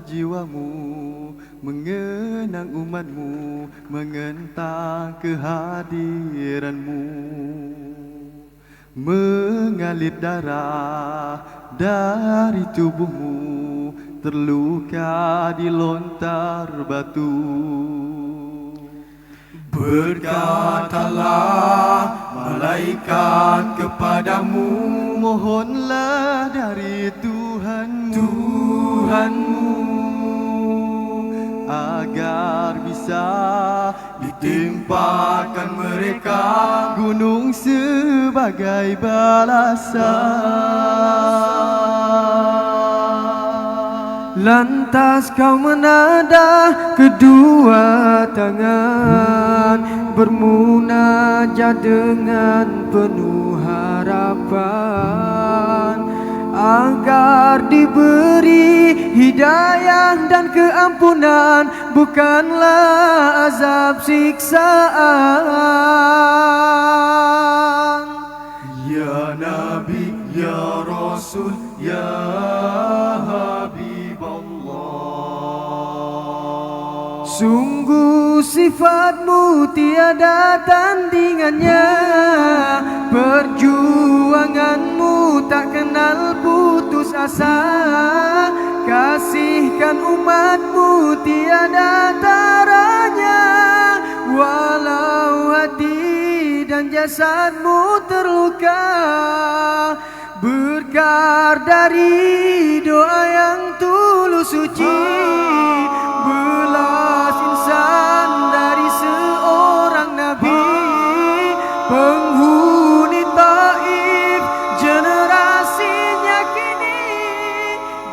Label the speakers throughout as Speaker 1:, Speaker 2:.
Speaker 1: jiwamu, mengenang umatmu, mengenang kehadiranmu. Mengalir darah dari tubuhmu, terluka dilontar batu. Berkatalah malaikat kepadamu, mohonlah dari Tuhanmu agar bisa ditimpakan mereka gunung sebagai balasan.
Speaker 2: Lantas kau menadah kedua tangan, bermunajat dengan penuh harapan agar diberi hidayah dan keampunan, bukanlah azab siksaan.
Speaker 1: Ya Nabi, Ya Rasul, Ya Habib Allah,
Speaker 2: sungguh sifatmu tiada tandingannya, perjuanganmu tak kenal putus asa, kasihkan umatmu tiada taranya, walau hati dan jasadmu terluka. Berkar dari doa yang tulus suci, belas insan dari seorang Nabi, penghuni Taif generasinya kini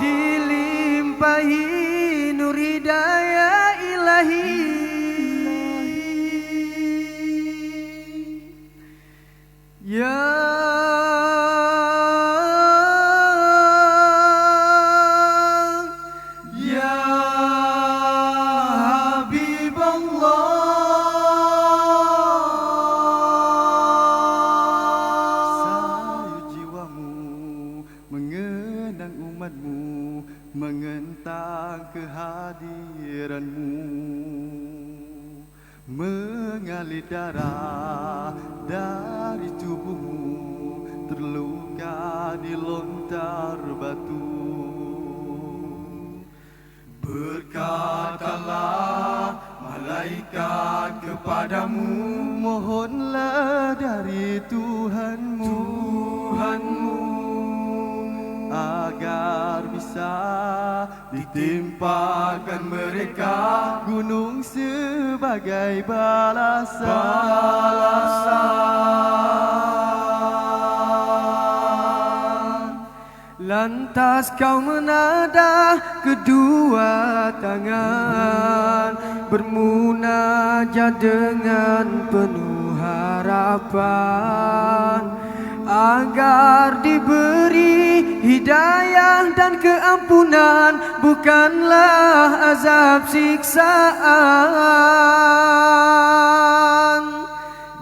Speaker 2: dilimpahi nur hidayah ilahi. Ya
Speaker 1: mengenang kehadiranmu. Mengalir darah dari tubuhmu, terluka dilontar batu. Berkatalah malaikat kepadamu, mohonlah dari Tuhanmu agar bisa ditimpakan mereka gunung sebagai balasan.
Speaker 2: Lantas kau menadah kedua tangan, bermunajat dengan penuh harapan agar diberi hidayah dan keampunan, bukanlah azab siksaan.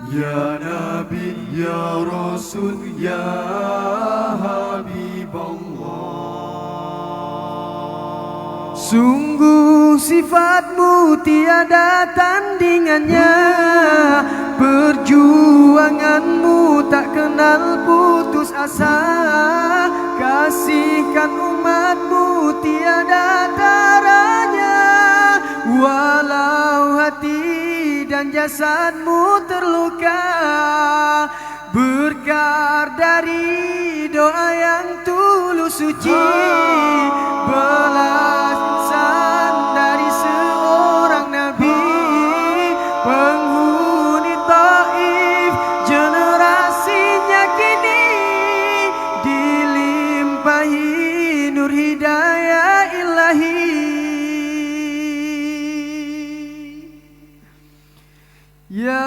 Speaker 1: Ya Nabi, Ya Rasul, Ya Habib Allah,
Speaker 2: sungguh sifatmu tiada tandingannya, perjuanganmu tak kenal putus asa, kasihkan umatmu tiada taranya, walau hati dan jasadmu terluka. Berkar dari doa yang tulus suci, belas insan dari seorang Nabi, penghuni Taif generasinya kini dilimpahi nur hidayah ilahi. Ya